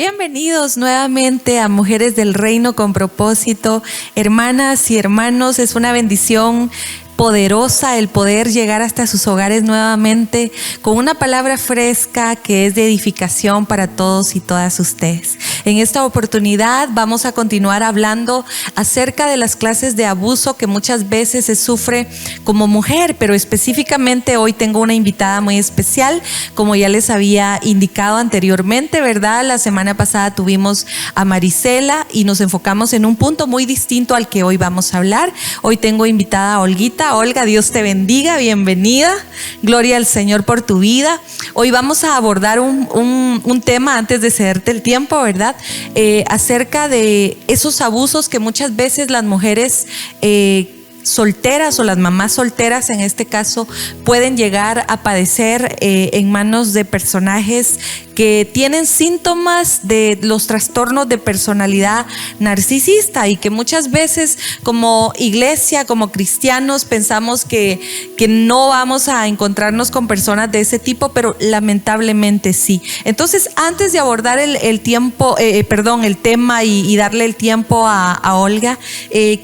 Bienvenidos nuevamente a Mujeres del Reino con Propósito. Hermanas y hermanos, es una bendición poderosa el poder llegar hasta sus hogares nuevamente con una palabra fresca que es de edificación para todos y todas ustedes. En esta oportunidad vamos a continuar hablando acerca de las clases de abuso que muchas veces se sufre como mujer, pero específicamente hoy tengo una invitada muy especial, como ya les había indicado anteriormente, ¿verdad? La semana pasada tuvimos a Marisela y nos enfocamos en un punto muy distinto al que hoy vamos a hablar. Hoy tengo invitada a Olguita. Olga, Dios te bendiga, bienvenida, gloria al Señor por tu vida. Hoy vamos a abordar un tema, antes de cederte el tiempo, ¿verdad? Acerca de esos abusos que muchas veces las mujeres solteras o las mamás solteras en este caso pueden llegar a padecer en manos de personajes que tienen síntomas de los trastornos de personalidad narcisista y que muchas veces como iglesia, como cristianos pensamos que no vamos a encontrarnos con personas de ese tipo, pero lamentablemente sí. Entonces, antes de abordar el tema y darle el tiempo a Olga,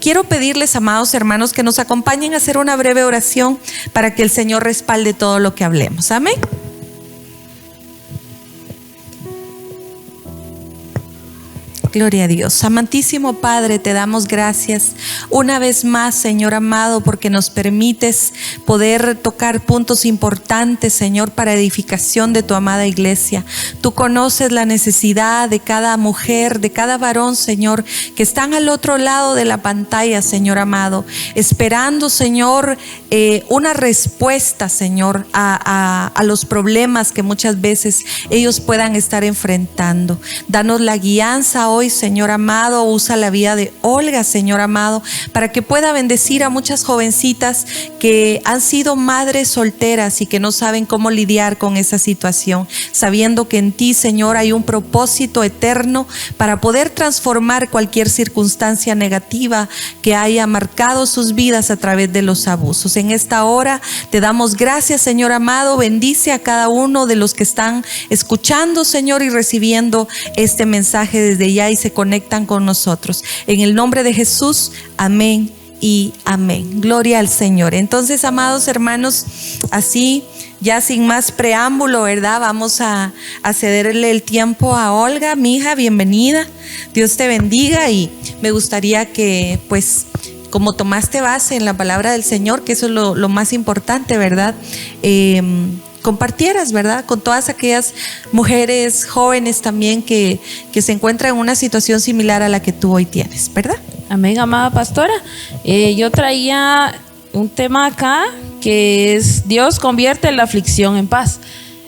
quiero pedirles, amados hermanos, que nos acompañen a hacer una breve oración para que el Señor respalde todo lo que hablemos. Amén. Gloria a Dios. Amantísimo Padre, te damos gracias una vez más, Señor amado, porque nos permites poder tocar puntos importantes, Señor, para edificación de tu amada iglesia. Tú conoces la necesidad de cada mujer, de cada varón, Señor, que están al otro lado de la pantalla, Señor amado, esperando, Señor, una respuesta, Señor, a los problemas que muchas veces ellos puedan estar enfrentando. Danos la guianza hoy, Señor amado. Usa la vida de Olga, Señor amado, para que pueda bendecir a muchas jovencitas que han sido madres solteras y que no saben cómo lidiar con esa situación, sabiendo que en ti, Señor, hay un propósito eterno para poder transformar cualquier circunstancia negativa que haya marcado sus vidas a través de los abusos. En esta hora te damos gracias, Señor amado. Bendice a cada uno de los que están escuchando, Señor, y recibiendo este mensaje desde ya y se conectan con nosotros. En el nombre de Jesús, amén y amén. Gloria al Señor. Entonces, amados hermanos, así ya sin más preámbulo, ¿verdad? Vamos a cederle el tiempo a Olga. Mi hija, bienvenida. Dios te bendiga y me gustaría que, pues, como tomaste base en la palabra del Señor, que eso es lo más importante, ¿verdad? Compartieras, ¿verdad? Con todas aquellas mujeres jóvenes también que se encuentran en una situación similar a la que tú hoy tienes, ¿verdad? Amén, amada pastora. Yo traía un tema acá que es: Dios convierte la aflicción en paz.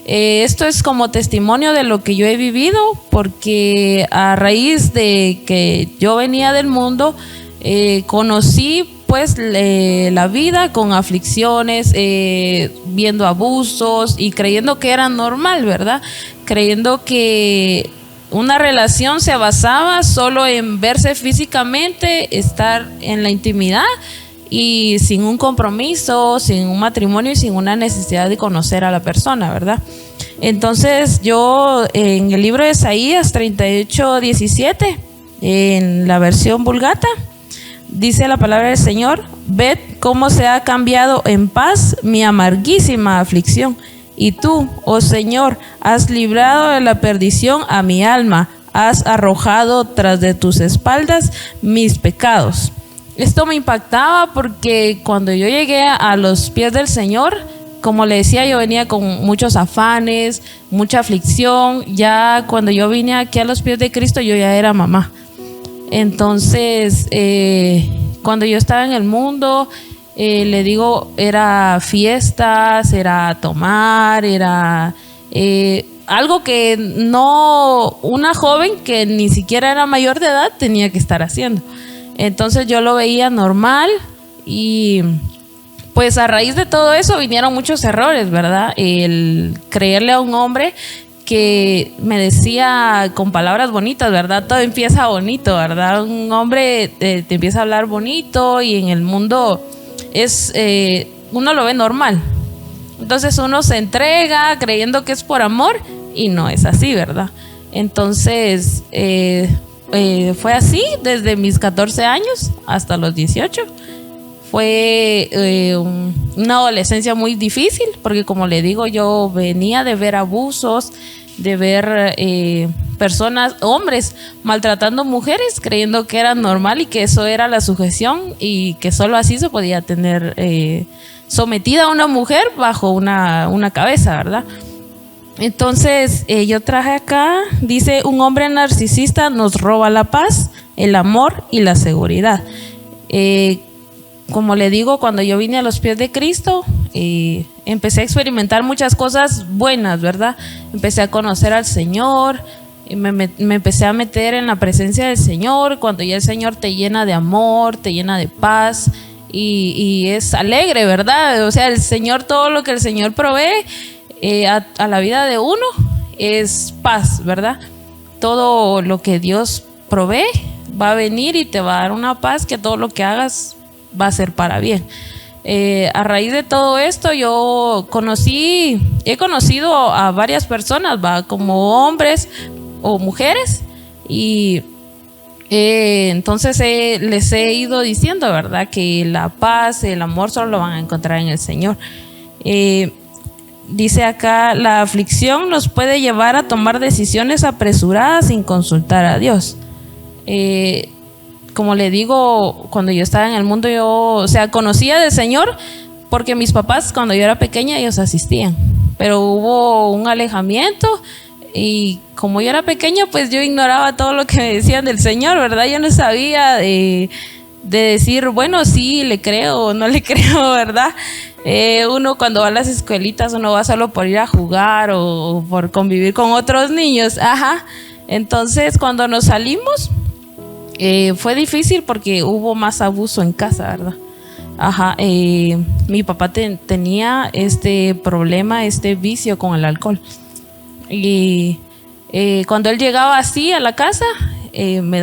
Esto es como testimonio de lo que yo he vivido, porque a raíz de que yo venía del mundo, conocí pues la vida con aflicciones, viendo abusos y creyendo que era normal, ¿verdad? Creyendo que una relación se basaba solo en verse físicamente, estar en la intimidad y sin un compromiso, sin un matrimonio y sin una necesidad de conocer a la persona, ¿verdad? Entonces yo en el libro de Isaías 38:17, en la versión Vulgata, dice la palabra del Señor: ved cómo se ha cambiado en paz mi amarguísima aflicción. Y tú, oh Señor, has librado de la perdición a mi alma, has arrojado tras de tus espaldas mis pecados. Esto me impactaba porque cuando yo llegué a los pies del Señor, como le decía, yo venía con muchos afanes, mucha aflicción. Ya cuando yo vine aquí a los pies de Cristo, yo ya era mamá. Entonces, cuando yo estaba en el mundo, le digo, era fiestas, era tomar, era algo que no, una joven que ni siquiera era mayor de edad tenía que estar haciendo. Entonces yo lo veía normal y pues a raíz de todo eso vinieron muchos errores, ¿verdad? El creerle a un hombre que me decía con palabras bonitas, ¿verdad? Todo empieza bonito, ¿verdad? Un hombre te empieza a hablar bonito y en el mundo uno lo ve normal. Entonces uno se entrega creyendo que es por amor y no es así, ¿verdad? Entonces, fue así desde mis 14 años hasta los 18. Fue una adolescencia muy difícil, porque como le digo, yo venía de ver abusos, de ver personas, hombres, maltratando mujeres, creyendo que era normal y que eso era la sujeción y que solo así se podía tener sometida a una mujer bajo una cabeza, ¿verdad? Entonces, yo traje acá, dice: un hombre narcisista nos roba la paz, el amor y la seguridad. Como le digo, cuando yo vine a los pies de Cristo, empecé a experimentar muchas cosas buenas, ¿verdad? Empecé a conocer al Señor, me empecé a meter en la presencia del Señor, cuando ya el Señor te llena de amor, te llena de paz y es alegre, ¿verdad? O sea, el Señor, todo lo que el Señor provee a la vida de uno es paz, ¿verdad? Todo lo que Dios provee va a venir y te va a dar una paz que todo lo que hagas va a ser para bien. A raíz de todo esto yo he conocido a varias personas, ¿va? Como hombres o mujeres, y entonces les he ido diciendo, ¿verdad?, que la paz, el amor solo lo van a encontrar en el Señor. Dice acá: la aflicción nos puede llevar a tomar decisiones apresuradas sin consultar a Dios. Como le digo, cuando yo estaba en el mundo, yo, conocía del Señor porque mis papás, cuando yo era pequeña, ellos asistían, pero hubo un alejamiento y como yo era pequeña, pues yo ignoraba todo lo que me decían del Señor, ¿verdad? Yo no sabía de decir, bueno, sí, le creo o no le creo, ¿verdad? Uno cuando va a las escuelitas, uno va solo por ir a jugar o por convivir con otros niños, ajá. Entonces, cuando nos salimos, fue difícil porque hubo más abuso en casa, ¿verdad? Ajá. Mi papá tenía este problema, este vicio con el alcohol. Y cuando él llegaba así a la casa, me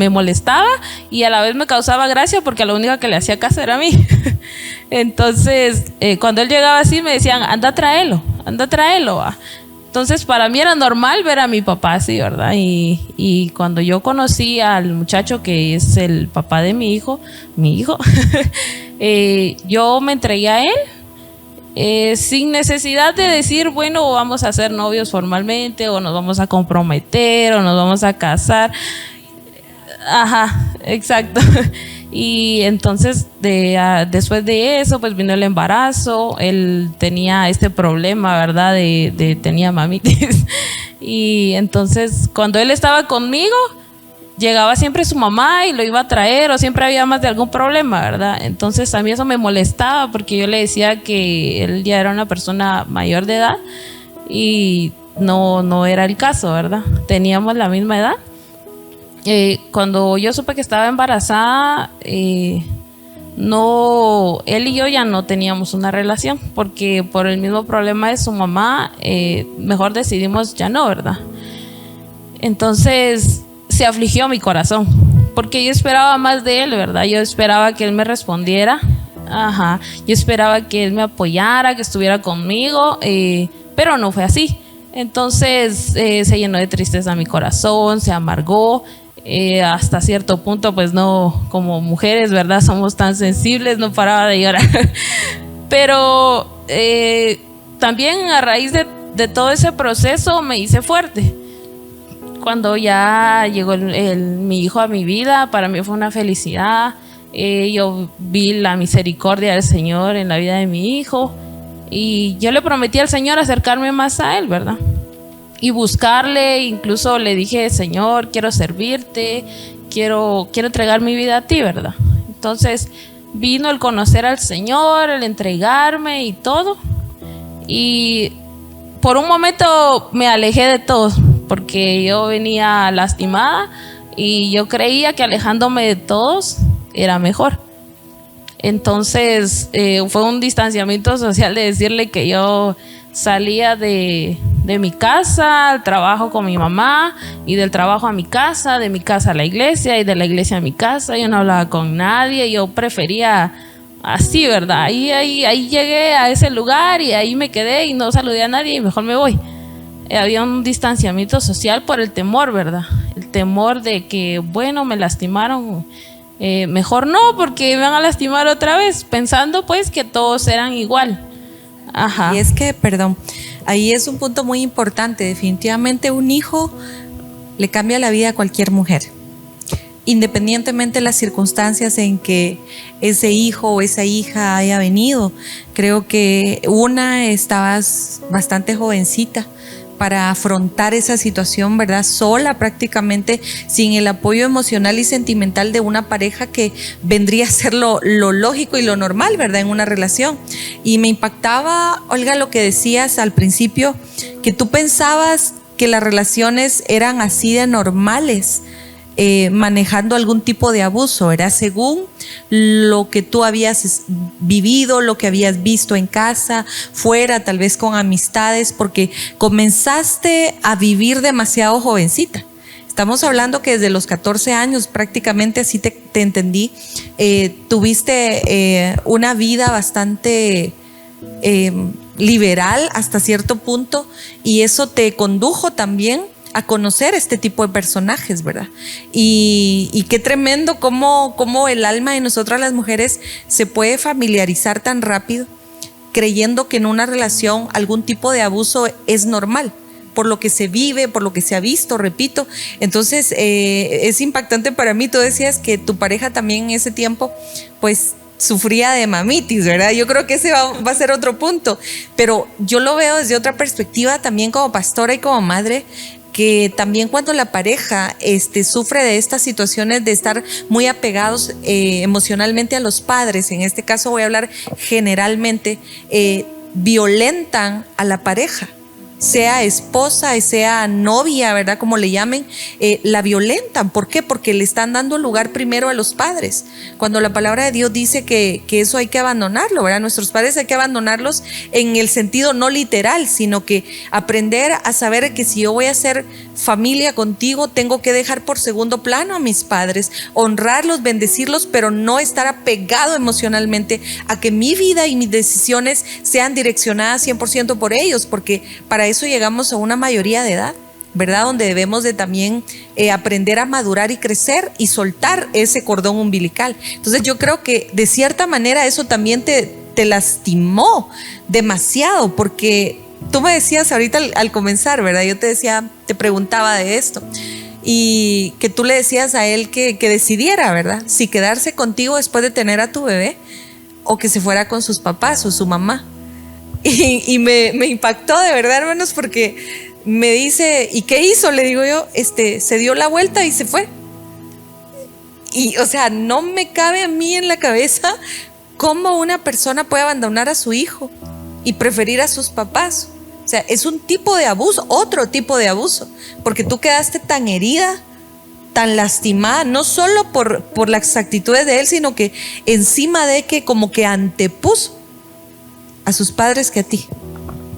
molestaba y a la vez me causaba gracia porque la única que le hacía caso era a mí. Entonces, cuando él llegaba así, me decían: anda, tráelo, ¿va? Entonces, para mí era normal ver a mi papá así, ¿verdad? Y cuando yo conocí al muchacho que es el papá de mi hijo, yo me entregué a él sin necesidad de decir, bueno, vamos a ser novios formalmente, o nos vamos a comprometer, o nos vamos a casar. Ajá, exacto. Y entonces después de eso pues vino el embarazo. Él tenía este problema, ¿verdad? Tenía mamitis. Y entonces cuando él estaba conmigo, llegaba siempre su mamá y lo iba a traer, o siempre había más de algún problema, ¿verdad? Entonces a mí eso me molestaba porque yo le decía que él ya era una persona mayor de edad y no era el caso, ¿verdad? Teníamos la misma edad. Cuando yo supe que estaba embarazada, él y yo ya no teníamos una relación, porque por el mismo problema de su mamá, mejor decidimos ya no, ¿verdad? Entonces se afligió mi corazón, porque yo esperaba más de él, ¿verdad? Yo esperaba que él me respondiera, ajá, yo esperaba que él me apoyara, que estuviera conmigo, pero no fue así. Entonces se llenó de tristeza mi corazón, se amargó. Hasta cierto punto, pues no, como mujeres, ¿verdad? Somos tan sensibles, no paraba de llorar. Pero también a raíz de todo ese proceso me hice fuerte. Cuando ya llegó mi hijo a mi vida, para mí fue una felicidad. Yo vi la misericordia del Señor en la vida de mi hijo y yo le prometí al Señor acercarme más a Él, ¿verdad? Y buscarle. Incluso le dije: Señor, quiero servirte, quiero entregar mi vida a ti, ¿verdad? Entonces vino el conocer al Señor, el entregarme y todo. Y por un momento me alejé de todo, porque yo venía lastimada y yo creía que alejándome de todos era mejor. Entonces fue un distanciamiento social de decirle que yo salía de mi casa al trabajo con mi mamá, y del trabajo a mi casa, de mi casa a la iglesia, y de la iglesia a mi casa. Yo no hablaba con nadie, yo prefería así, ¿verdad? Ahí llegué a ese lugar y ahí me quedé y no saludé a nadie y mejor me voy. había un distanciamiento social por el temor, ¿verdad? El temor de que, bueno, me lastimaron, mejor no, porque me van a lastimar otra vez, pensando pues que todos eran igual. Ajá. Y es que, perdón, ahí es un punto muy importante. Definitivamente un hijo le cambia la vida a cualquier mujer, independientemente de las circunstancias en que ese hijo o esa hija haya venido. Creo que estabas bastante jovencita para afrontar esa situación, ¿verdad? Sola prácticamente, sin el apoyo emocional y sentimental de una pareja, que vendría a ser lo lógico y lo normal, ¿verdad? En una relación. Y me impactaba, Olga, lo que decías al principio, que tú pensabas que las relaciones eran así de normales, manejando algún tipo de abuso, era según lo que tú habías vivido, lo que habías visto en casa, fuera, tal vez con amistades, porque comenzaste a vivir demasiado jovencita. Estamos hablando que desde los 14 años, prácticamente así te entendí, tuviste una vida bastante liberal hasta cierto punto, y eso te condujo también a conocer este tipo de personajes, ¿verdad? Y qué tremendo cómo el alma de nosotras las mujeres se puede familiarizar tan rápido, creyendo que en una relación algún tipo de abuso es normal, por lo que se vive, por lo que se ha visto, repito. Entonces es impactante para mí. Tú decías que tu pareja también en ese tiempo pues sufría de mamitis, ¿verdad? Yo creo que ese va a ser otro punto, pero yo lo veo desde otra perspectiva también como pastora y como madre, que también cuando la pareja sufre de estas situaciones de estar muy apegados emocionalmente a los padres, en este caso voy a hablar generalmente, violentan a la pareja, sea esposa, sea novia, ¿verdad? Como le llamen, la violentan. ¿Por qué? Porque le están dando lugar primero a los padres. Cuando la palabra de Dios dice que eso hay que abandonarlo, ¿verdad? Nuestros padres hay que abandonarlos en el sentido no literal, sino que aprender a saber que si yo voy a hacer familia contigo, tengo que dejar por segundo plano a mis padres, honrarlos, bendecirlos, pero no estar apegado emocionalmente a que mi vida y mis decisiones sean direccionadas 100% por ellos, porque para eso llegamos a una mayoría de edad, ¿verdad? Donde debemos de también aprender a madurar y crecer y soltar ese cordón umbilical. Entonces yo creo que de cierta manera eso también te lastimó demasiado, porque tú me decías ahorita al comenzar, ¿verdad? Yo te preguntaba de esto, y que tú le decías a él que decidiera, ¿verdad? Si quedarse contigo después de tener a tu bebé o que se fuera con sus papás o su mamá. Y me impactó de verdad, hermanos, porque me dice, ¿y qué hizo? Le digo yo, se dio la vuelta y se fue. Y, o sea, no me cabe a mí en la cabeza cómo una persona puede abandonar a su hijo y preferir a sus papás. O sea, es un tipo de abuso, otro tipo de abuso, porque tú quedaste tan herida, tan lastimada, no solo por las actitudes de él, sino que encima de que como que antepuso a sus padres que a ti.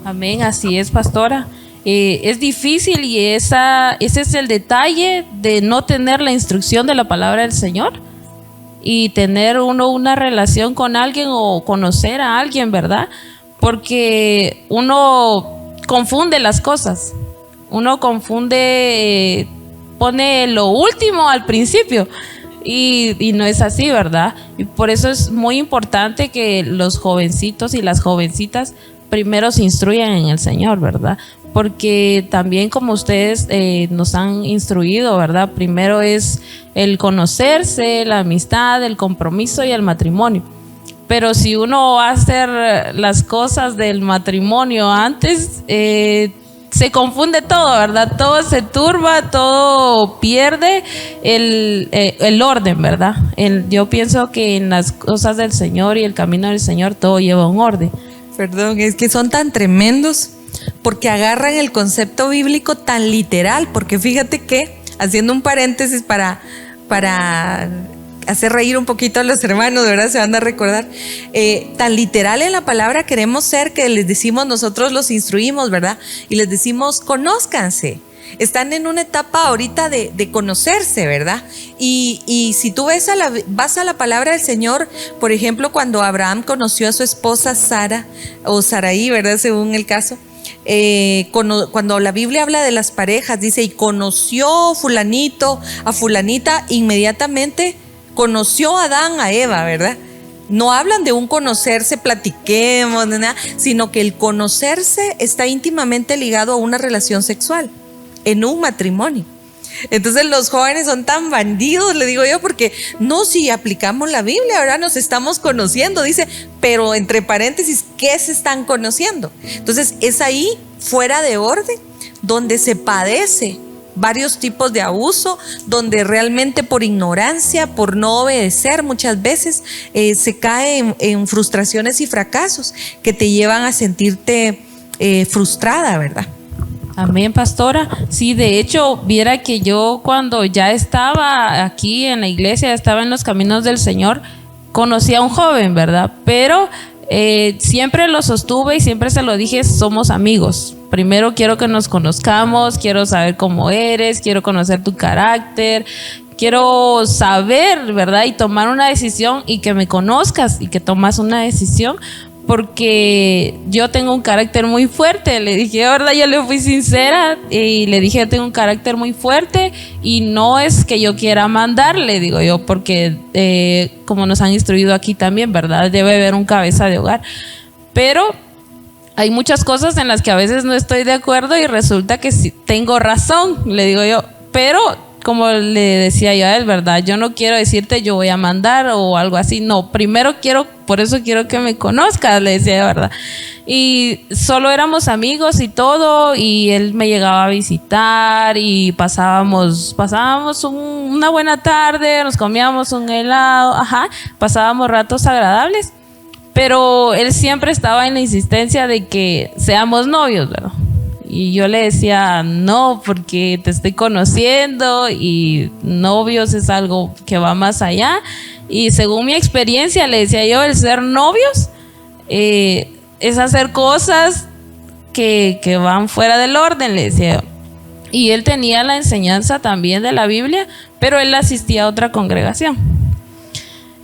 Amén, así es, pastora. Es difícil, y ese es el detalle de no tener la instrucción de la palabra del Señor y tener uno una relación con alguien o conocer a alguien, ¿verdad? Porque uno confunde las cosas, uno confunde, pone lo último al principio. Y no es así, ¿verdad? Y por eso es muy importante que los jovencitos y las jovencitas primero se instruyan en el Señor, ¿verdad? Porque también, como ustedes nos han instruido, ¿verdad? Primero es el conocerse, la amistad, el compromiso y el matrimonio. Pero si uno va a hacer las cosas del matrimonio antes, se confunde todo, ¿verdad? Todo se turba, todo pierde el orden, ¿verdad? Yo pienso que en las cosas del Señor y el camino del Señor todo lleva un orden. Perdón, es que son tan tremendos porque agarran el concepto bíblico tan literal, porque fíjate que, haciendo un paréntesis para hacer reír un poquito a los hermanos, ¿verdad? Se van a recordar. Tan literal en la palabra queremos ser que les decimos, nosotros los instruimos, ¿verdad? Y les decimos, conózcanse. Están en una etapa ahorita de conocerse, ¿verdad? Y si tú vas a la palabra del Señor, por ejemplo, cuando Abraham conoció a su esposa Sara, o Saraí, ¿verdad? Según el caso. cuando la Biblia habla de las parejas, dice, y conoció fulanito a fulanita, inmediatamente conoció a Adán a Eva, ¿verdad? No hablan de un conocerse, platiquemos, nada, sino que el conocerse está íntimamente ligado a una relación sexual, en un matrimonio. Entonces los jóvenes son tan bandidos, le digo yo, porque no, si aplicamos la Biblia, ahora nos estamos conociendo, dice, pero entre paréntesis, ¿qué se están conociendo? Entonces es ahí, fuera de orden, donde se padece varios tipos de abuso, donde realmente por ignorancia, por no obedecer muchas veces, se cae en frustraciones y fracasos que te llevan a sentirte frustrada, ¿verdad? Amén, pastora. Sí, de hecho, viera que yo cuando ya estaba aquí en la iglesia, estaba en los caminos del Señor, conocí a un joven, ¿verdad? Pero siempre lo sostuve y siempre se lo dije, somos amigos. Primero quiero que nos conozcamos, quiero saber cómo eres, quiero conocer tu carácter, quiero saber, ¿verdad? Y tomar una decisión y que me conozcas y que tomas una decisión. Porque yo tengo un carácter muy fuerte, le dije, ¿verdad? Yo le fui sincera y le dije, yo tengo un carácter muy fuerte y no es que yo quiera mandar, le digo yo, porque como nos han instruido aquí también, ¿verdad? Debe haber un cabeza de hogar. Pero hay muchas cosas en las que a veces no estoy de acuerdo y resulta que sí tengo razón, le digo yo, pero como le decía yo a él, ¿verdad? Yo no quiero decirte yo voy a mandar o algo así. No, primero por eso quiero que me conozcas, le decía yo, ¿verdad? Y solo éramos amigos y todo, y él me llegaba a visitar y pasábamos una buena tarde, nos comíamos un helado, pasábamos ratos agradables, pero él siempre estaba en la insistencia de que seamos novios, ¿verdad? Y yo le decía, no, porque te estoy conociendo y novios es algo que va más allá. Y según mi experiencia, le decía yo, el ser novios es hacer cosas que van fuera del orden, le decía yo. Y él tenía la enseñanza también de la Biblia, pero él asistía a otra congregación.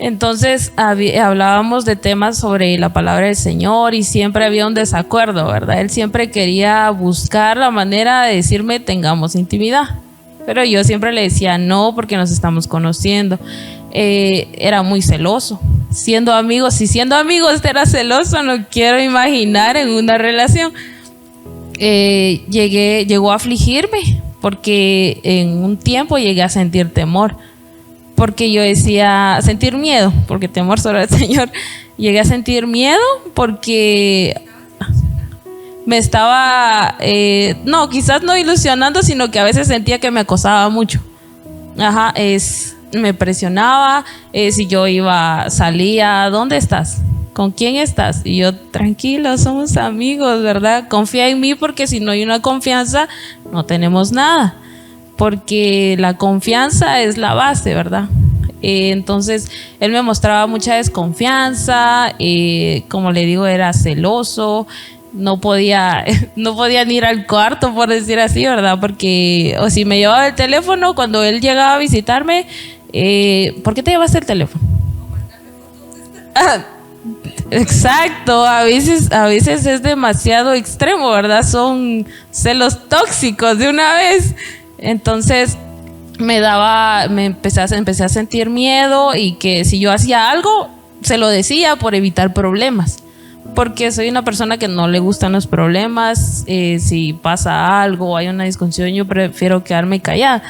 Entonces hablábamos de temas sobre la palabra del Señor y siempre había un desacuerdo, ¿verdad? Él siempre quería buscar la manera de decirme tengamos intimidad, pero yo siempre le decía no porque nos estamos conociendo. Era muy celoso, siendo amigos, si siendo amigos era celoso, no quiero imaginar en una relación. Llegó a afligirme porque en un tiempo llegué a sentir temor. Porque yo decía, sentir miedo, porque temor sobre el Señor. Llegué a sentir miedo porque me estaba, quizás no ilusionando, sino que a veces sentía que me acosaba mucho. Me presionaba, si yo salía, ¿dónde estás? ¿Con quién estás? Y yo, tranquilo, somos amigos, ¿verdad? Confía en mí porque si no hay una confianza, no tenemos nada. Porque la confianza es la base, ¿verdad? Entonces, él me mostraba mucha desconfianza, como le digo, era celoso, no podía ni ir al cuarto, por decir así, ¿verdad? Porque, o si me llevaba el teléfono, cuando él llegaba a visitarme, ¿por qué te llevaste el teléfono? Exacto, a veces es demasiado extremo, ¿verdad? Son celos tóxicos de una vez. Entonces empecé a sentir miedo y que si yo hacía algo, se lo decía por evitar problemas. Porque soy una persona que no le gustan los problemas. Si pasa algo o hay una discusión, yo prefiero quedarme callada.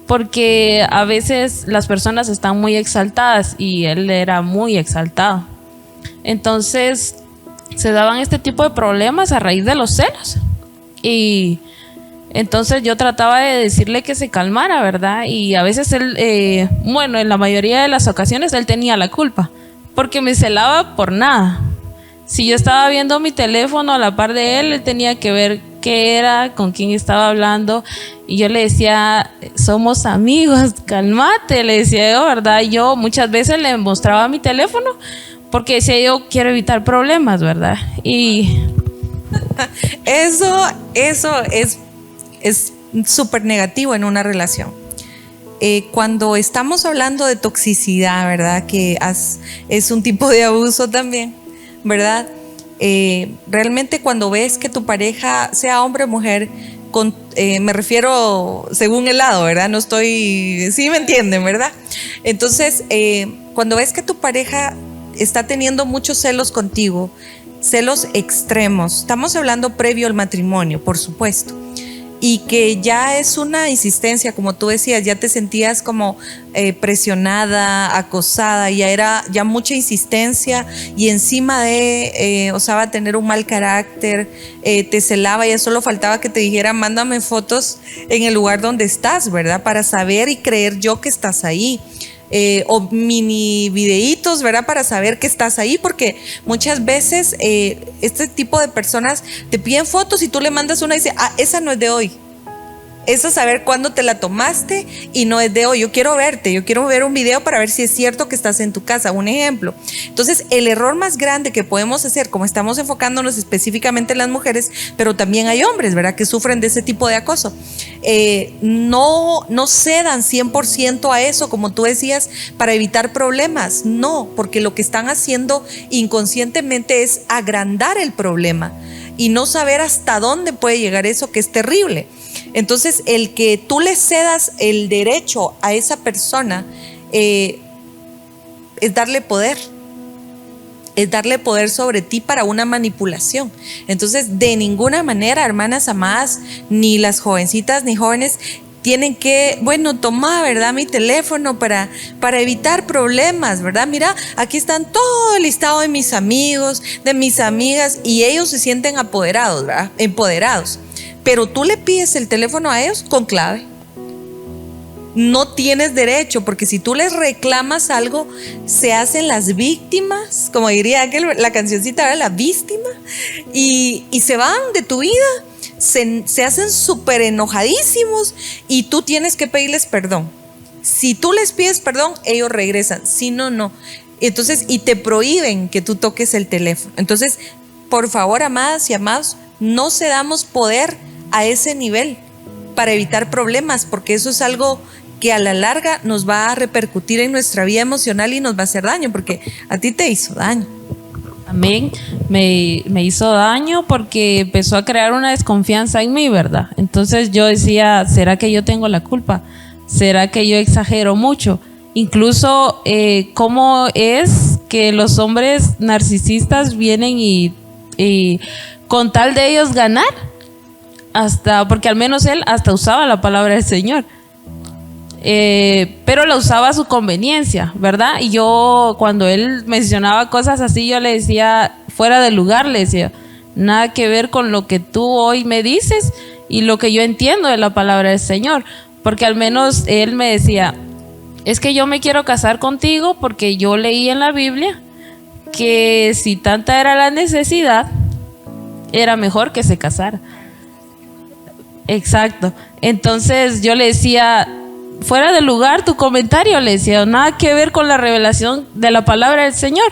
Porque a veces las personas están muy exaltadas y él era muy exaltado. Entonces se daban este tipo de problemas a raíz de los celos. Y entonces yo trataba de decirle que se calmara, ¿verdad? Y a veces él, en la mayoría de las ocasiones él tenía la culpa, porque me celaba por nada. Si yo estaba viendo mi teléfono a la par de él tenía que ver qué era, con quién estaba hablando. Y yo le decía, somos amigos, cálmate, le decía yo, ¿verdad? Yo muchas veces le mostraba mi teléfono, porque decía yo, quiero evitar problemas, ¿verdad? Y eso es súper negativo en una relación. Cuando estamos hablando de toxicidad, ¿verdad? Que es un tipo de abuso también, ¿verdad? realmente cuando ves que tu pareja, sea hombre o mujer, me refiero según el lado, ¿verdad? No estoy, sí me entienden, ¿verdad? Entonces, cuando ves que tu pareja está teniendo muchos celos contigo, celos extremos, estamos hablando previo al matrimonio, por supuesto, y que ya es una insistencia, como tú decías, ya te sentías como presionada, acosada, ya era ya mucha insistencia, y encima de osaba tener un mal carácter, te celaba, ya solo faltaba que te dijera mándame fotos en el lugar donde estás, ¿verdad? Para saber y creer yo que estás ahí. O mini videitos, ¿verdad? Para saber que estás ahí, porque muchas veces este tipo de personas te piden fotos y tú le mandas una y dice, esa no es de hoy. Eso es saber cuándo te la tomaste y no es de hoy. Yo quiero verte, yo quiero ver un video para ver si es cierto que estás en tu casa, un ejemplo. Entonces, el error más grande que podemos hacer, como estamos enfocándonos específicamente en las mujeres, pero también hay hombres, ¿verdad?, que sufren de ese tipo de acoso. No cedan 100% a eso, como tú decías, para evitar problemas. No, porque lo que están haciendo inconscientemente es agrandar el problema y no saber hasta dónde puede llegar eso, que es terrible. Entonces, el que tú le cedas el derecho a esa persona es darle poder. Es darle poder sobre ti para una manipulación. Entonces, de ninguna manera, hermanas amadas, ni las jovencitas ni jóvenes tienen que, toma, ¿verdad?, mi teléfono para evitar problemas, ¿verdad? Mira, aquí están todo el listado de mis amigos, de mis amigas, y ellos se sienten apoderados, ¿verdad? Empoderados. Pero tú le pides el teléfono a ellos con clave. No tienes derecho, porque si tú les reclamas algo, se hacen las víctimas, como diría la cancioncita, ¿verdad? La víctima, y se van de tu vida, se hacen súper enojadísimos, y tú tienes que pedirles perdón. Si tú les pides perdón, ellos regresan. Si no, no. Entonces, y te prohíben que tú toques el teléfono. Entonces, por favor, amadas y amados, no cedamos poder a ese nivel para evitar problemas, porque eso es algo que a la larga nos va a repercutir en nuestra vida emocional y nos va a hacer daño, porque a ti te hizo daño. Amén. Me hizo daño porque empezó a crear una desconfianza en mí, ¿verdad? Entonces yo decía, ¿será que yo tengo la culpa? ¿Será que yo exagero mucho? Incluso, ¿cómo es que los hombres narcisistas vienen y con tal de ellos ganar? Porque al menos él hasta usaba la palabra del Señor. Pero la usaba a su conveniencia, ¿verdad? Y yo, cuando él mencionaba cosas así, yo le decía, fuera de lugar, le decía, nada que ver con lo que tú hoy me dices y lo que yo entiendo de la palabra del Señor. Porque al menos él me decía, es que yo me quiero casar contigo porque yo leí en la Biblia que si tanta era la necesidad, era mejor que se casara. Exacto. Entonces yo le decía, fuera de lugar tu comentario, le decía, nada que ver con la revelación de la palabra del Señor,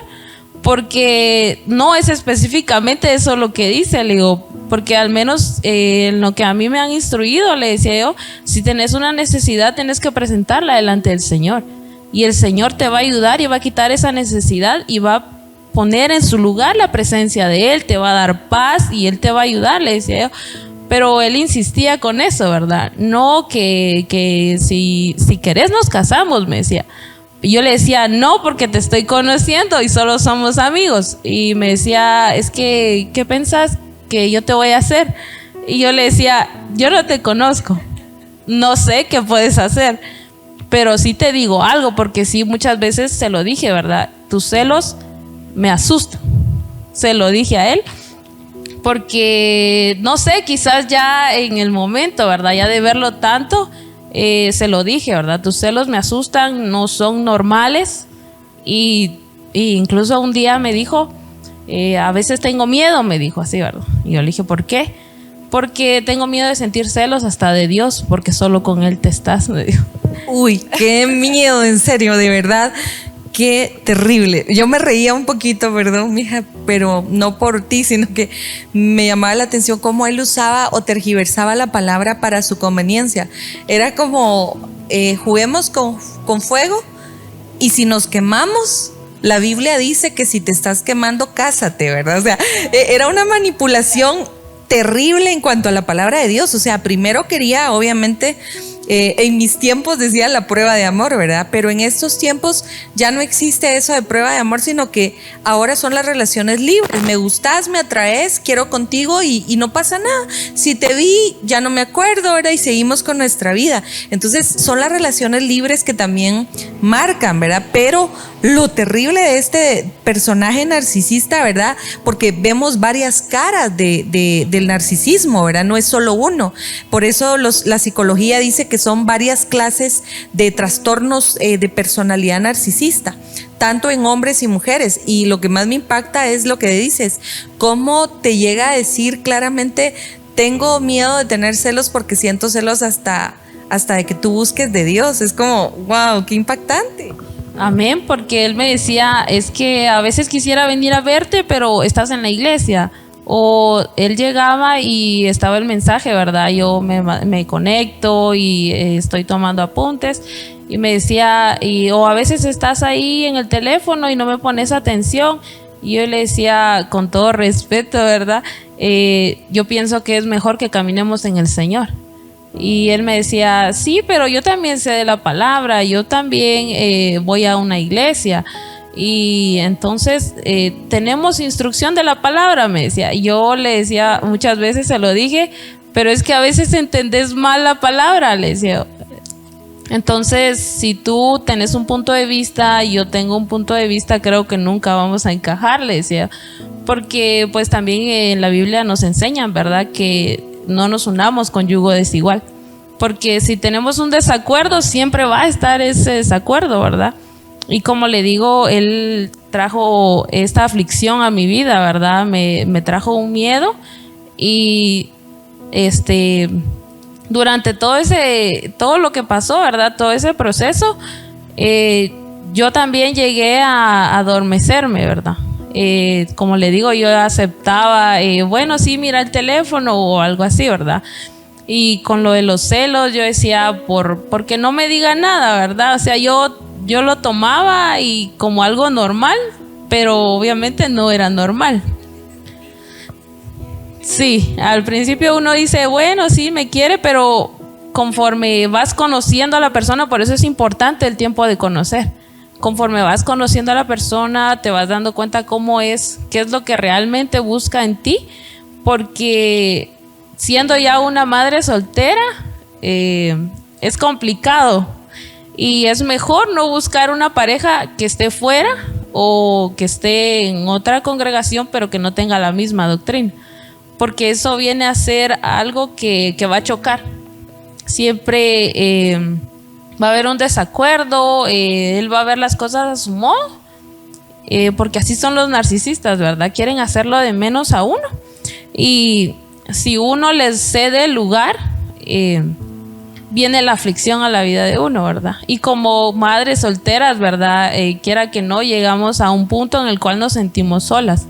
porque no es específicamente eso lo que dice, le digo, porque al menos en lo que a mí me han instruido, le decía yo, si tenés una necesidad, tenés que presentarla delante del Señor, y el Señor te va a ayudar y va a quitar esa necesidad y va a poner en su lugar la presencia de Él, te va a dar paz y Él te va a ayudar, le decía yo. Pero él insistía con eso, ¿verdad? No que si querés nos casamos, me decía. Y yo le decía, no, porque te estoy conociendo y solo somos amigos. Y me decía, es que, ¿qué pensás que yo te voy a hacer? Y yo le decía, yo no te conozco, no sé qué puedes hacer, pero sí te digo algo, porque sí, muchas veces se lo dije, ¿verdad? Tus celos me asustan. Se lo dije a él. Porque, no sé, quizás ya en el momento, ¿verdad? Ya de verlo tanto, se lo dije, ¿verdad? Tus celos me asustan, no son normales. Y incluso un día me dijo, a veces tengo miedo, me dijo así, ¿verdad? Y yo le dije, ¿por qué? Porque tengo miedo de sentir celos hasta de Dios, porque solo con Él te estás, me dijo. Uy, qué miedo, en serio, de verdad. Qué terrible. Yo me reía un poquito, perdón, mija, pero no por ti, sino que me llamaba la atención cómo él usaba o tergiversaba la palabra para su conveniencia. Era como, juguemos con fuego y si nos quemamos, La Biblia dice que si te estás quemando, cásate, ¿verdad? O sea, era una manipulación terrible en cuanto a la palabra de Dios. O sea, primero quería, obviamente, en mis tiempos decía la prueba de amor, ¿verdad? Pero en estos tiempos ya no existe eso de prueba de amor, sino que ahora son las relaciones libres. Me gustas, me atraes, quiero contigo y no pasa nada. Si te vi, ya no me acuerdo, ¿verdad? Y seguimos con nuestra vida. Entonces son las relaciones libres que también marcan, ¿verdad? Pero lo terrible de este personaje narcisista, ¿verdad? Porque vemos varias caras del narcisismo, ¿verdad? No es solo uno. Por eso la psicología dice que son varias clases de trastornos de personalidad narcisista, tanto en hombres y mujeres. Y lo que más me impacta es lo que dices, cómo te llega a decir claramente: tengo miedo de tener celos porque siento celos hasta de que tú busques de Dios. Es como, wow, qué impactante. Amén, porque él me decía, es que a veces quisiera venir a verte, pero estás en la iglesia. O él llegaba y estaba el mensaje, ¿verdad? Yo me conecto y estoy tomando apuntes. Y me decía, o a veces estás ahí en el teléfono y no me pones atención. Y yo le decía, con todo respeto, ¿verdad? Yo pienso que es mejor que caminemos en el Señor. Y él me decía, sí, pero yo también sé de la palabra, yo también voy a una iglesia. Y entonces tenemos instrucción de la palabra, me decía. Yo le decía, muchas veces se lo dije, pero es que a veces entendés mal la palabra, le decía. Entonces, si tú tenés un punto de vista y yo tengo un punto de vista, creo que nunca vamos a encajar, le decía. Porque pues también en la Biblia nos enseñan, ¿verdad?, que no nos unamos con yugo desigual. Porque si tenemos un desacuerdo, siempre va a estar ese desacuerdo, ¿verdad? Y como le digo, él trajo esta aflicción a mi vida, ¿verdad? Me trajo un miedo y durante todo lo que pasó, ¿verdad? Todo ese proceso, yo también llegué a adormecerme, ¿verdad? Como le digo, yo aceptaba, bueno, sí, mira el teléfono o algo así, ¿verdad? Y con lo de los celos, yo decía, porque no me diga nada, ¿verdad? O sea, yo lo tomaba y como algo normal, pero obviamente no era normal. Sí, al principio uno dice, bueno, sí, me quiere, pero conforme vas conociendo a la persona, por eso es importante el tiempo de conocer. Conforme vas conociendo a la persona, te vas dando cuenta cómo es, qué es lo que realmente busca en ti, porque siendo ya una madre soltera, es complicado. Y es mejor no buscar una pareja que esté fuera o que esté en otra congregación, pero que no tenga la misma doctrina. Porque eso viene a ser algo que va a chocar. Siempre va a haber un desacuerdo, él va a ver las cosas a su modo, porque así son los narcisistas, ¿verdad? Quieren hacerlo de menos a uno. Y si uno les cede el lugar, viene la aflicción a la vida de uno, ¿verdad? Y como madres solteras, ¿verdad? Quiera que no, llegamos a un punto en el cual nos sentimos solas.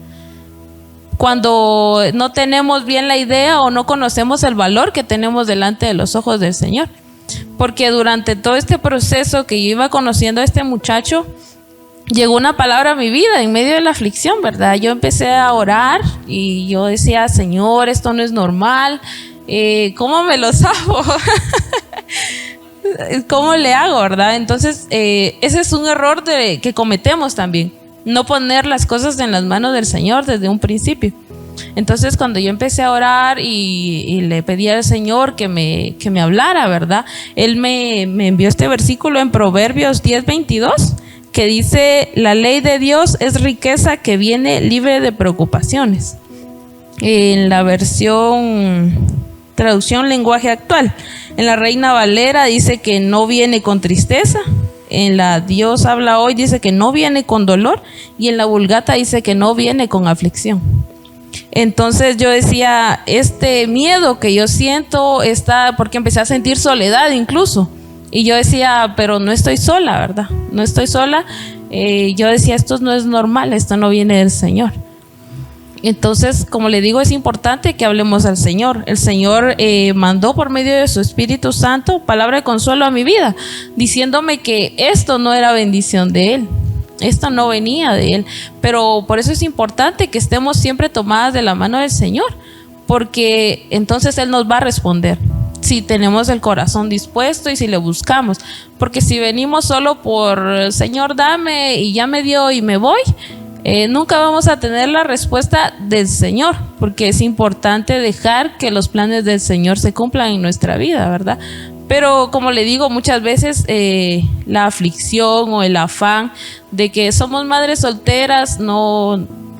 Cuando no tenemos bien la idea o no conocemos el valor que tenemos delante de los ojos del Señor. Porque durante todo este proceso que yo iba conociendo a este muchacho, llegó una palabra a mi vida en medio de la aflicción, ¿verdad? Yo empecé a orar y yo decía, Señor, esto no es normal. ¿Cómo me lo hago? ¿Cómo le hago, verdad? Entonces, ese es un error que cometemos también. No poner las cosas en las manos del Señor desde un principio. Entonces, cuando yo empecé a orar y le pedí al Señor que me hablara, ¿verdad? Él me envió este versículo en Proverbios 10:22, que dice, la ley de Dios es riqueza que viene libre de preocupaciones. En la traducción lenguaje actual, en la Reina Valera dice que no viene con tristeza. En la Dios habla hoy dice que no viene con dolor, y en la Vulgata dice que no viene con aflicción. Entonces yo decía, este miedo que yo siento está porque empecé a sentir soledad incluso, y yo decía, pero no estoy sola, ¿verdad? No estoy sola. Yo decía, esto no es normal, esto no viene del Señor. Entonces, como le digo, es importante que hablemos al Señor. El Señor mandó por medio de su Espíritu Santo palabra de consuelo a mi vida, diciéndome que esto no era bendición de Él, esto no venía de Él. Pero por eso es importante que estemos siempre tomadas de la mano del Señor, porque entonces Él nos va a responder si tenemos el corazón dispuesto y si le buscamos. Porque si venimos solo por Señor dame y ya me dio y me voy, nunca vamos a tener la respuesta del Señor, porque es importante dejar que los planes del Señor se cumplan en nuestra vida, ¿verdad? Pero como le digo, muchas veces la aflicción o el afán de que somos madres solteras,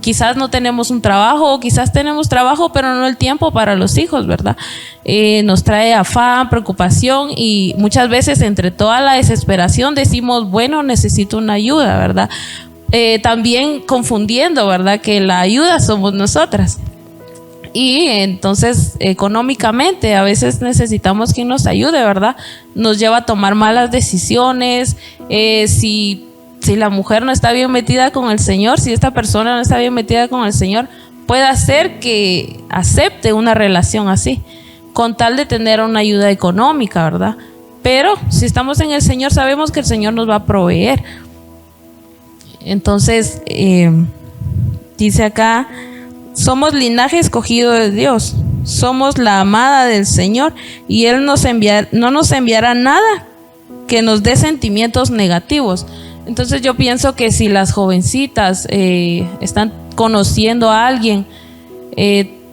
quizás no tenemos un trabajo, o quizás tenemos trabajo pero no el tiempo para los hijos, ¿verdad? Nos trae afán, preocupación, y muchas veces entre toda la desesperación decimos, bueno, necesito una ayuda, ¿verdad? También confundiendo, ¿verdad?, que la ayuda somos nosotras. Y entonces económicamente a veces necesitamos quien nos ayude, ¿verdad? Nos lleva a tomar malas decisiones. Si la mujer no está bien metida con el Señor, si esta persona no está bien metida con el Señor, puede hacer que acepte una relación así, con tal de tener una ayuda económica, ¿verdad? Pero si estamos en el Señor, sabemos que el Señor nos va a proveer. Entonces, dice acá, somos linaje escogido de Dios, somos la amada del Señor, y Él no nos enviará nada que nos dé sentimientos negativos. Entonces yo pienso que si las jovencitas están conociendo a alguien,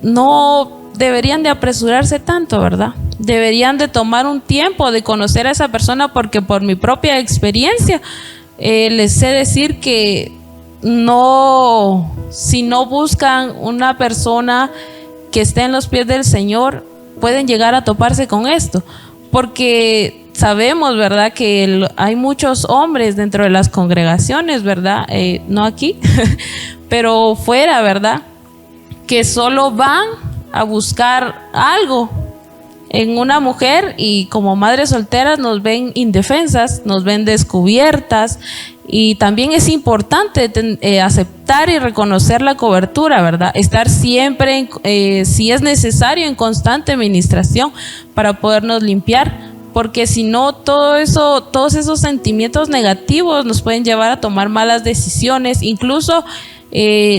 no deberían de apresurarse tanto, ¿verdad? Deberían de tomar un tiempo de conocer a esa persona, porque por mi propia experiencia les sé decir que si no buscan una persona que esté en los pies del Señor, pueden llegar a toparse con esto, porque sabemos, ¿verdad?, que hay muchos hombres dentro de las congregaciones, ¿verdad? No aquí, pero fuera, ¿verdad?, que solo van a buscar algo en una mujer, y como madres solteras nos ven indefensas, nos ven descubiertas. Y también es importante aceptar y reconocer la cobertura, ¿verdad? Estar siempre, si es necesario, en constante administración para podernos limpiar, porque si no, todos esos sentimientos negativos nos pueden llevar a tomar malas decisiones, incluso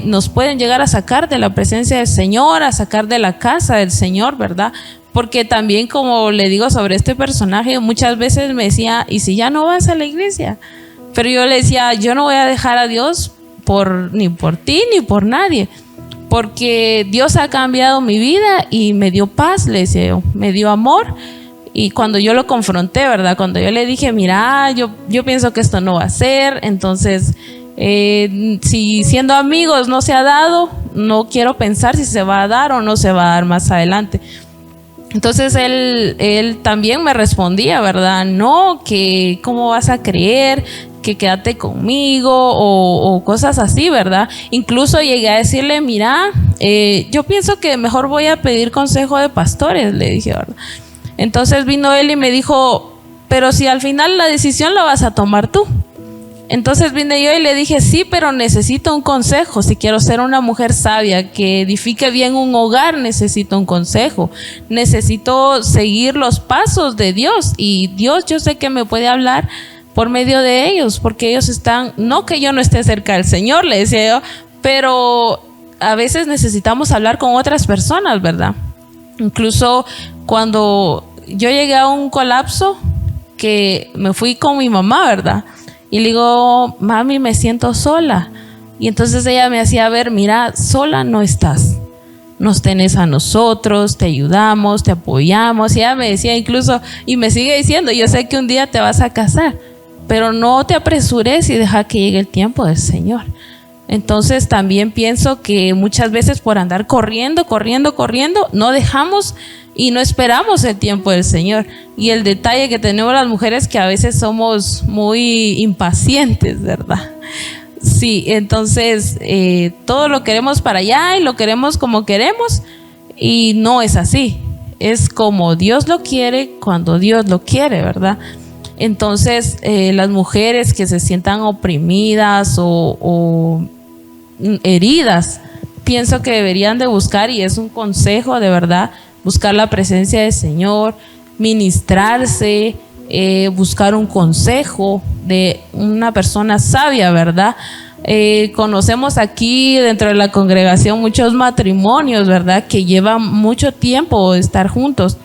nos pueden llegar a sacar de la presencia del Señor, a sacar de la casa del Señor, ¿verdad? Porque también, como le digo sobre este personaje, muchas veces me decía, ¿y si ya no vas a la iglesia? Pero yo le decía, yo no voy a dejar a Dios ni por ti ni por nadie, porque Dios ha cambiado mi vida y me dio paz, le decía yo, me dio amor. Y cuando yo lo confronté, ¿verdad?, cuando yo le dije, mira, yo pienso que esto no va a ser, entonces si siendo amigos no se ha dado, no quiero pensar si se va a dar o no se va a dar más adelante. Entonces él también me respondía, ¿verdad? No, que cómo vas a creer, que quédate conmigo o cosas así, ¿verdad? Incluso llegué a decirle, mira, yo pienso que mejor voy a pedir consejo de pastores, le dije, ¿verdad? Entonces vino él y me dijo, pero si al final la decisión la vas a tomar tú. Entonces vine yo y le dije, sí, pero necesito un consejo. Si quiero ser una mujer sabia que edifique bien un hogar, necesito un consejo. Necesito seguir los pasos de Dios, y Dios, yo sé que me puede hablar por medio de ellos, porque ellos están, no que yo no esté cerca del Señor, le decía yo, pero a veces necesitamos hablar con otras personas, ¿verdad? Incluso cuando yo llegué a un colapso, que me fui con mi mamá, ¿verdad? Y le digo, mami, me siento sola. Y entonces ella me hacía ver, mira, sola no estás. Nos tenés a nosotros, te ayudamos, te apoyamos. Y ella me decía incluso, y me sigue diciendo, yo sé que un día te vas a casar, pero no te apresures y deja que llegue el tiempo del Señor. Entonces también pienso que muchas veces por andar corriendo, no dejamos y no esperamos el tiempo del Señor. Y el detalle que tenemos las mujeres, que a veces somos muy impacientes, ¿verdad? Sí, entonces todo lo queremos para allá y lo queremos como queremos, y no es así. Es como Dios lo quiere, cuando Dios lo quiere, ¿verdad? Entonces las mujeres que se sientan oprimidas o heridas, pienso que deberían de buscar, y es un consejo de verdad, buscar la presencia del Señor, ministrarse, buscar un consejo, de una persona sabia, ¿verdad? Conocemos aquí dentro de la congregación muchos matrimonios, ¿verdad? Que llevan mucho tiempo estar juntos.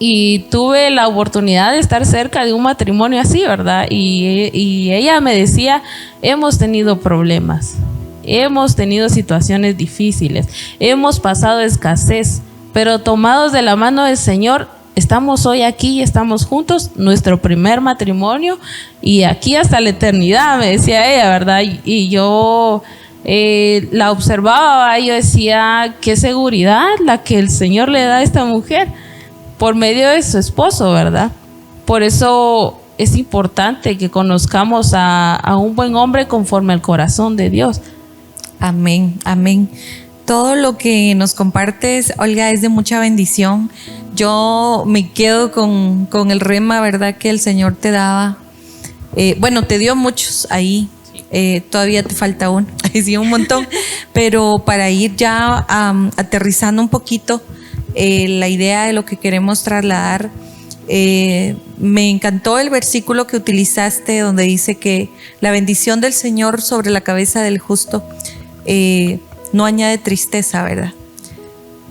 Y tuve la oportunidad de estar cerca de un matrimonio así, ¿verdad? Y ella me decía, hemos tenido problemas, hemos tenido situaciones difíciles, hemos pasado escasez, pero tomados de la mano del Señor, estamos hoy aquí, estamos juntos, nuestro primer matrimonio, y aquí hasta la eternidad, me decía ella, ¿verdad? Y yo la observaba, y yo decía, qué seguridad la que el Señor le da a esta mujer por medio de su esposo, ¿verdad? Por eso es importante que conozcamos a un buen hombre conforme al corazón de Dios. Amén, amén. Todo lo que nos compartes, Olga, es de mucha bendición. Yo me quedo con el rema, ¿verdad? Que el Señor te daba. Bueno, te dio muchos ahí. Todavía te falta uno. Sí, un montón. Pero para ir ya aterrizando un poquito la idea de lo que queremos trasladar, me encantó el versículo que utilizaste donde dice que la bendición del Señor sobre la cabeza del justo no añade tristeza, ¿verdad?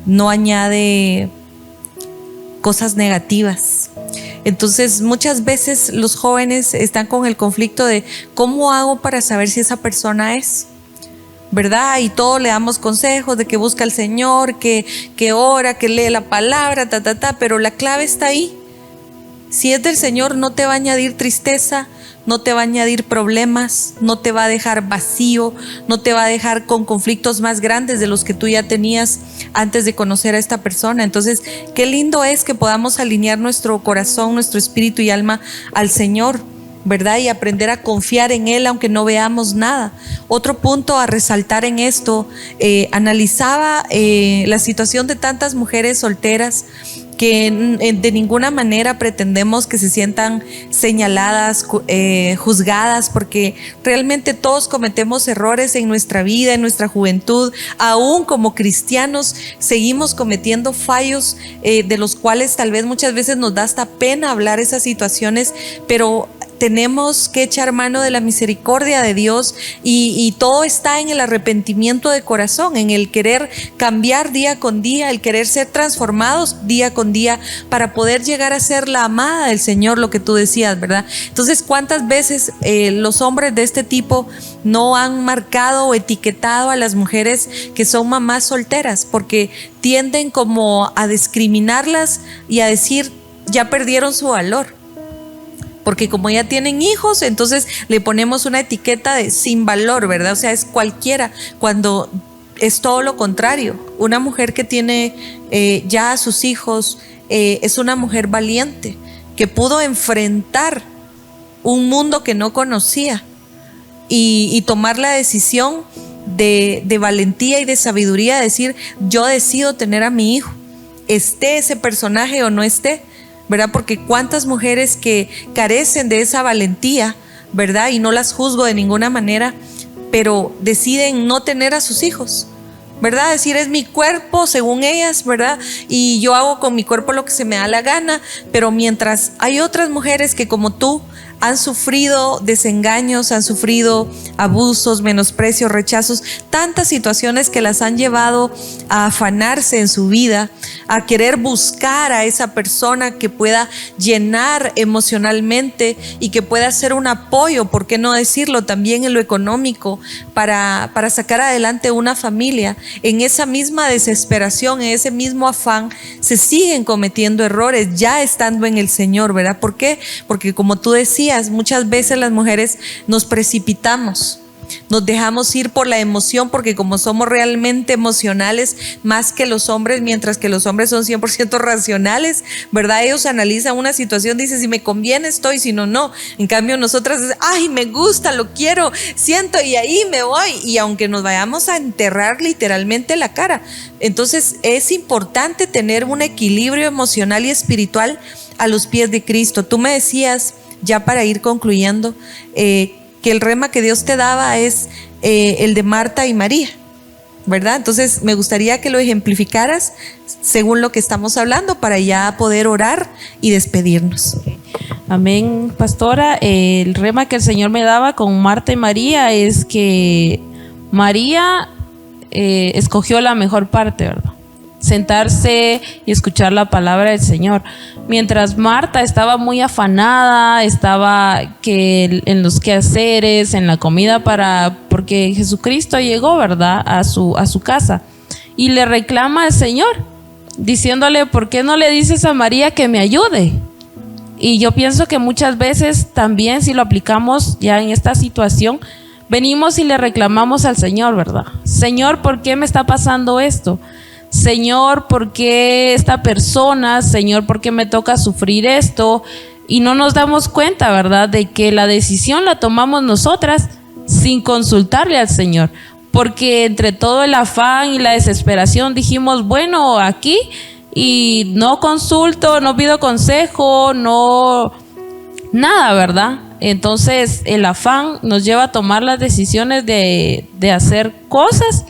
No añade cosas negativas. Entonces muchas veces los jóvenes están con el conflicto de ¿cómo hago para saber si esa persona es? ¿Verdad? Y todos le damos consejos de que busca al Señor, que ora, que lee la palabra, pero la clave está ahí. Si es del Señor, no te va a añadir tristeza, no te va a añadir problemas, no te va a dejar vacío, no te va a dejar con conflictos más grandes de los que tú ya tenías antes de conocer a esta persona. Entonces, qué lindo es que podamos alinear nuestro corazón, nuestro espíritu y alma al Señor, ¿verdad? Y aprender a confiar en Él aunque no veamos nada. Otro punto a resaltar en esto, analizaba la situación de tantas mujeres solteras que de ninguna manera pretendemos que se sientan señaladas, juzgadas, porque realmente todos cometemos errores en nuestra vida, en nuestra juventud. Aún como cristianos seguimos cometiendo fallos de los cuales tal vez muchas veces nos da hasta pena hablar esas situaciones, pero tenemos que echar mano de la misericordia de Dios y todo está en el arrepentimiento de corazón, en el querer cambiar día con día, el querer ser transformados día con día para poder llegar a ser la amada del Señor, lo que tú decías, ¿verdad? Entonces, ¿cuántas veces los hombres de este tipo no han marcado o etiquetado a las mujeres que son mamás solteras? Porque tienden como a discriminarlas y a decir, ya perdieron su valor. Porque como ya tienen hijos, entonces le ponemos una etiqueta de sin valor, ¿verdad? O sea, es cualquiera, cuando es todo lo contrario. Una mujer que tiene ya a sus hijos es una mujer valiente, que pudo enfrentar un mundo que no conocía y tomar la decisión de valentía y de sabiduría, de decir, yo decido tener a mi hijo, esté ese personaje o no esté, ¿verdad? Porque cuántas mujeres que carecen de esa valentía, ¿verdad? Y no las juzgo de ninguna manera, pero deciden no tener a sus hijos, ¿verdad? Decir, es mi cuerpo según ellas, ¿verdad? Y yo hago con mi cuerpo lo que se me da la gana, pero mientras hay otras mujeres que como tú han sufrido desengaños, han sufrido abusos, menosprecios, rechazos, tantas situaciones que las han llevado a afanarse en su vida, a querer buscar a esa persona que pueda llenar emocionalmente y que pueda ser un apoyo, ¿por qué no decirlo? También en lo económico, para sacar adelante una familia. En esa misma desesperación, en ese mismo afán, se siguen cometiendo errores ya estando en el Señor, ¿verdad? ¿Por qué? Porque como tú decías, muchas veces las mujeres nos precipitamos, nos dejamos ir por la emoción, porque como somos realmente emocionales más que los hombres, mientras que los hombres son 100% racionales, ¿verdad? Ellos analizan una situación, dicen, si me conviene estoy, si no, no. En cambio nosotras, ay, me gusta, lo quiero, siento y ahí me voy, y aunque nos vayamos a enterrar literalmente la cara. Entonces es importante tener un equilibrio emocional y espiritual a los pies de Cristo. Tú me decías, ya para ir concluyendo, que el rema que Dios te daba es el de Marta y María, ¿verdad? Entonces me gustaría que lo ejemplificaras según lo que estamos hablando para ya poder orar y despedirnos. Amén, pastora. El rema que el Señor me daba con Marta y María es que María escogió la mejor parte, ¿verdad? Sentarse y escuchar la palabra del Señor. Mientras Marta estaba muy afanada, estaba que en los quehaceres, en la comida porque Jesucristo llegó, ¿verdad? A su casa y le reclama al Señor, diciéndole: ¿por qué no le dices a María que me ayude? Y yo pienso que muchas veces también, si lo aplicamos ya en esta situación, venimos y le reclamamos al Señor, ¿verdad? Señor, ¿por qué me está pasando esto? Señor, ¿por qué esta persona? Señor, ¿por qué me toca sufrir esto? Y no nos damos cuenta, ¿verdad?, de que la decisión la tomamos nosotras sin consultarle al Señor. Porque entre todo el afán y la desesperación dijimos: bueno, aquí, y no consulto, no pido consejo, no, nada, ¿verdad? Entonces el afán nos lleva a tomar las decisiones de hacer cosas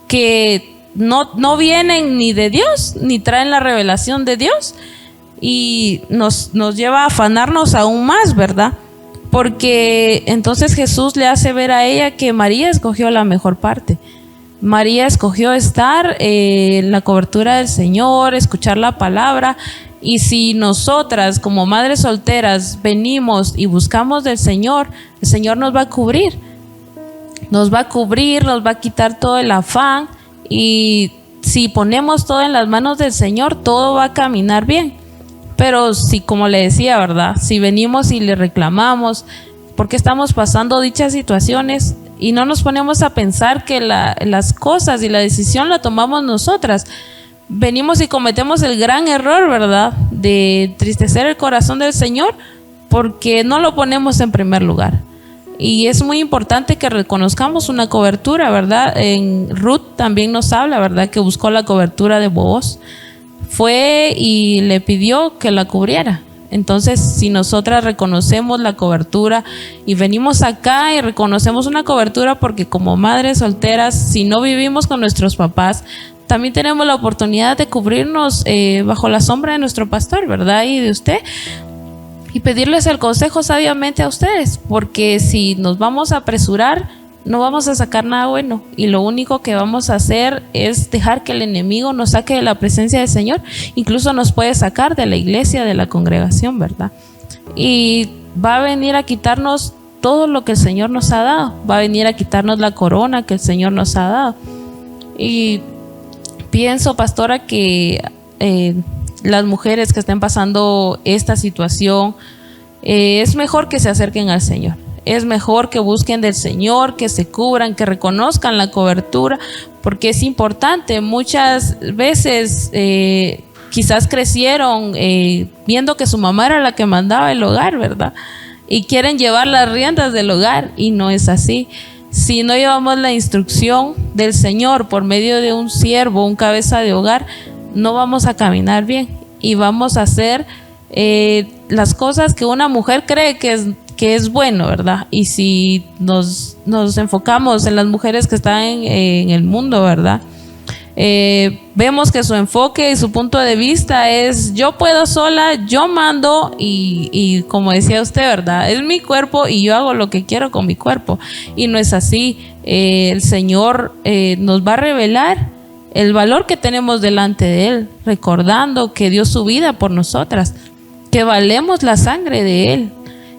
que no vienen ni de Dios, ni traen la revelación de Dios, y nos lleva a afanarnos aún más, ¿verdad? Porque entonces Jesús le hace ver a ella que María escogió la mejor parte. María escogió estar en la cobertura del Señor, escuchar la palabra. Y si nosotras como madres solteras venimos y buscamos del Señor, el Señor nos va a cubrir. Nos va a cubrir, nos va a quitar todo el afán. Y si ponemos todo en las manos del Señor, todo va a caminar bien. Pero si, como le decía, ¿verdad?, si venimos y le reclamamos por qué estamos pasando dichas situaciones y no nos ponemos a pensar que las cosas y la decisión la tomamos nosotras, venimos y cometemos el gran error, ¿verdad?, de entristecer el corazón del Señor porque no lo ponemos en primer lugar. Y es muy importante que reconozcamos una cobertura, ¿verdad? En Ruth también nos habla, ¿verdad?, que buscó la cobertura de Booz. Fue y le pidió que la cubriera. Entonces, si nosotras reconocemos la cobertura y venimos acá y reconocemos una cobertura, porque como madres solteras, si no vivimos con nuestros papás, también tenemos la oportunidad de cubrirnos bajo la sombra de nuestro pastor, ¿verdad?, y de usted, y pedirles el consejo sabiamente a ustedes, porque si nos vamos a apresurar, no vamos a sacar nada bueno, y lo único que vamos a hacer es dejar que el enemigo nos saque de la presencia del Señor. Incluso nos puede sacar de la iglesia, de la congregación, ¿verdad? Y va a venir a quitarnos todo lo que el Señor nos ha dado, va a venir a quitarnos la corona que el Señor nos ha dado. Y pienso, pastora, que las mujeres que estén pasando esta situación, es mejor que se acerquen al Señor. Es mejor que busquen del Señor, que se cubran, que reconozcan la cobertura, porque es importante. Muchas veces quizás crecieron viendo que su mamá era la que mandaba el hogar, ¿verdad? Y quieren llevar las riendas del hogar, y no es así. Si no llevamos la instrucción del Señor por medio de un siervo, un cabeza de hogar, no vamos a caminar bien y vamos a hacer las cosas que una mujer cree que es bueno, ¿verdad? Y si nos enfocamos en las mujeres que están en el mundo, ¿verdad?, vemos que su enfoque y su punto de vista es: yo puedo sola, yo mando, y como decía usted, ¿verdad?, es mi cuerpo y yo hago lo que quiero con mi cuerpo. Y no es así. El Señor nos va a revelar el valor que tenemos delante de Él, recordando que dio su vida por nosotras, que valemos la sangre de Él,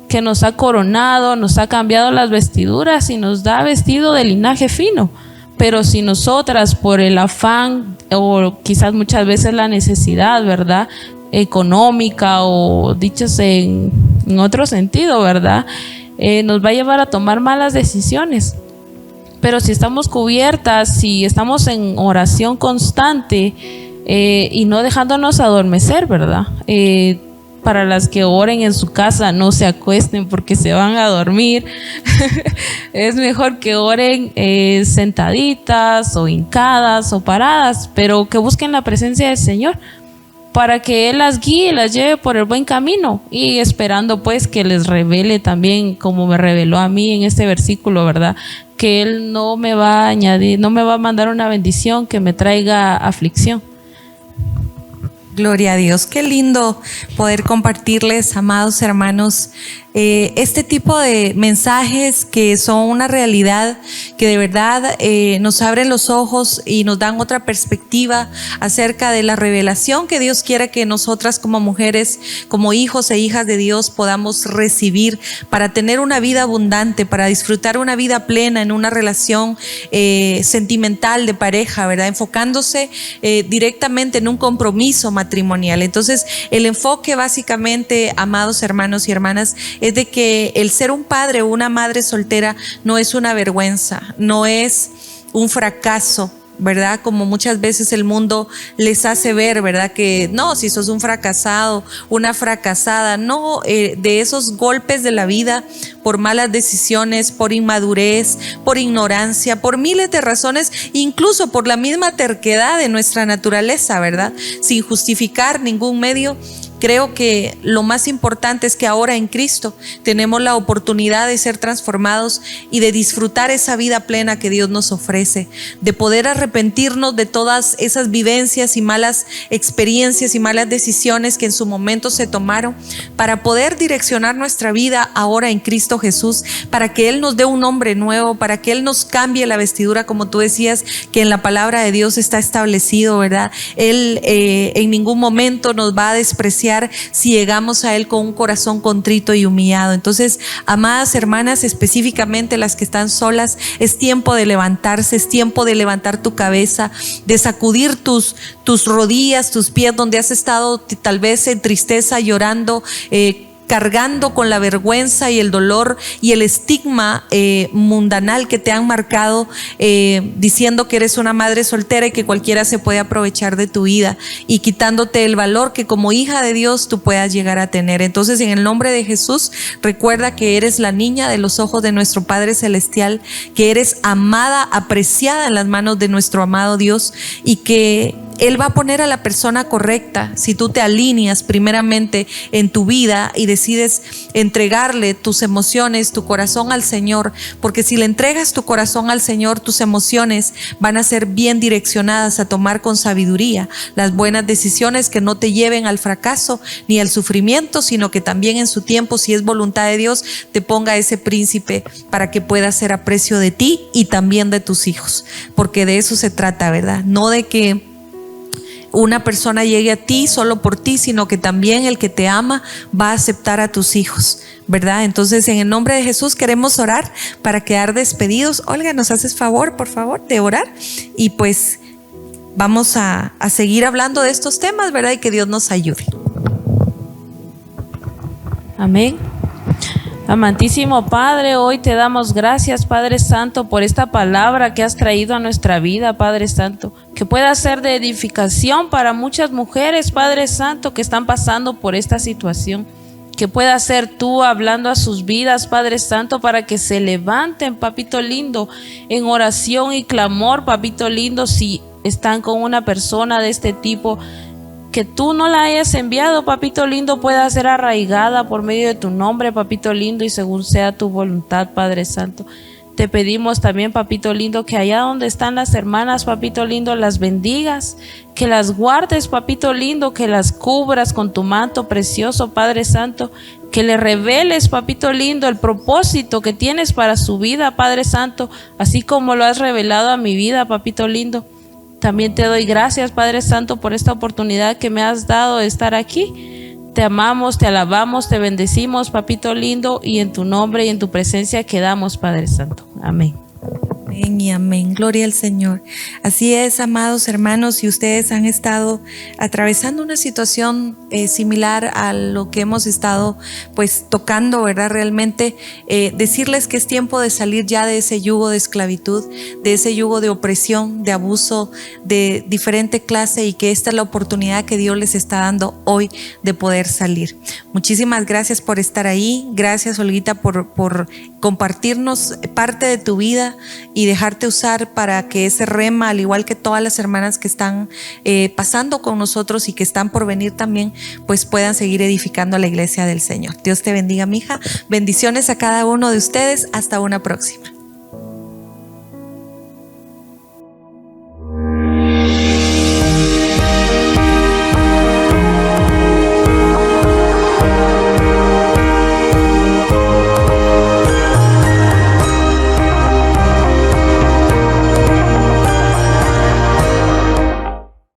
que nos ha coronado, nos ha cambiado las vestiduras y nos da vestido de linaje fino. Pero si nosotras, por el afán o quizás muchas veces la necesidad, ¿verdad?, económica, o dichos en otro sentido, ¿verdad?, nos va a llevar a tomar malas decisiones. Pero si estamos cubiertas, si estamos en oración constante y no dejándonos adormecer, ¿verdad?, para las que oren en su casa, no se acuesten porque se van a dormir. Es mejor que oren sentaditas o hincadas o paradas, pero que busquen la presencia del Señor para que Él las guíe, las lleve por el buen camino, y esperando pues que les revele también, como me reveló a mí en este versículo, ¿verdad?, que Él no me va a añadir, no me va a mandar una bendición que me traiga aflicción. Gloria a Dios, qué lindo poder compartirles, amados hermanos, este tipo de mensajes que son una realidad, que de verdad nos abren los ojos y nos dan otra perspectiva acerca de la revelación que Dios quiere que nosotras como mujeres, como hijos e hijas de Dios podamos recibir para tener una vida abundante, para disfrutar una vida plena en una relación sentimental de pareja, ¿verdad? Enfocándose directamente en un compromiso matrimonial. Entonces, el enfoque básicamente, amados hermanos y hermanas, es de que el ser un padre o una madre soltera no es una vergüenza, no es un fracaso, ¿verdad? Como muchas veces el mundo les hace ver, ¿verdad? Que no, si sos un fracasado, una fracasada, no, de esos golpes de la vida por malas decisiones, por inmadurez, por ignorancia, por miles de razones, incluso por la misma terquedad de nuestra naturaleza, ¿verdad? Sin justificar ningún medio. Creo que lo más importante es que ahora en Cristo tenemos la oportunidad de ser transformados y de disfrutar esa vida plena que Dios nos ofrece, de poder arrepentirnos de todas esas vivencias y malas experiencias y malas decisiones que en su momento se tomaron, para poder direccionar nuestra vida ahora en Cristo Jesús, para que Él nos dé un nombre nuevo, para que Él nos cambie la vestidura, como tú decías, que en la palabra de Dios está establecido, ¿verdad? Él en ningún momento nos va a despreciar si llegamos a Él con un corazón contrito y humillado. Entonces, amadas hermanas, específicamente las que están solas, es tiempo de levantarse, es tiempo de levantar tu cabeza, de sacudir tus rodillas, tus pies donde has estado tal vez en tristeza, llorando, cargando con la vergüenza y el dolor y el estigma mundanal que te han marcado, diciendo que eres una madre soltera y que cualquiera se puede aprovechar de tu vida, y quitándote el valor que como hija de Dios tú puedas llegar a tener. Entonces, en el nombre de Jesús, recuerda que eres la niña de los ojos de nuestro Padre Celestial, que eres amada, apreciada en las manos de nuestro amado Dios, y que Él va a poner a la persona correcta si tú te alineas primeramente en tu vida y decides entregarle tus emociones, tu corazón al Señor. Porque si le entregas tu corazón al Señor, tus emociones van a ser bien direccionadas a tomar con sabiduría las buenas decisiones que no te lleven al fracaso ni al sufrimiento, sino que también en su tiempo, si es voluntad de Dios, te ponga ese príncipe para que pueda hacer aprecio de ti y también de tus hijos. Porque de eso se trata, ¿verdad? No de que una persona llegue a ti solo por ti, sino que también el que te ama va a aceptar a tus hijos, ¿verdad? Entonces, en el nombre de Jesús queremos orar para quedar despedidos. Olga, ¿nos haces favor, por favor, de orar? Y pues vamos a seguir hablando de estos temas, ¿verdad? Y que Dios nos ayude. Amén. Amantísimo Padre, hoy te damos gracias, Padre Santo, por esta palabra que has traído a nuestra vida, Padre Santo, que pueda ser de edificación para muchas mujeres, Padre Santo, que están pasando por esta situación. Que pueda ser tú hablando a sus vidas, Padre Santo, para que se levanten, Papito lindo, en oración y clamor, Papito lindo, si están con una persona de este tipo, que tú no la hayas enviado, Papito lindo, pueda ser arraigada por medio de tu nombre, Papito lindo, y según sea tu voluntad, Padre Santo. Te pedimos también, Papito lindo, que allá donde están las hermanas, Papito lindo, las bendigas, que las guardes, Papito lindo, que las cubras con tu manto precioso, Padre Santo, que le reveles, Papito lindo, el propósito que tienes para su vida, Padre Santo, así como lo has revelado a mi vida, Papito lindo. También te doy gracias, Padre Santo, por esta oportunidad que me has dado de estar aquí. Te amamos, te alabamos, te bendecimos, Papito lindo, y en tu nombre y en tu presencia quedamos, Padre Santo. Amén. Amén y amén. Gloria al Señor. Así es, amados hermanos, si ustedes han estado atravesando una situación similar a lo que hemos estado pues tocando, ¿verdad? Realmente decirles que es tiempo de salir ya de ese yugo de esclavitud, de ese yugo de opresión, de abuso de diferente clase, y que esta es la oportunidad que Dios les está dando hoy de poder salir. Muchísimas gracias por estar ahí. Gracias, Olguita, por compartirnos parte de tu vida y dejarte usar para que ese rema, al igual que todas las hermanas que están pasando con nosotros y que están por venir también, pues puedan seguir edificando a la iglesia del Señor. Dios te bendiga, mija. Bendiciones a cada uno de ustedes. Hasta una próxima.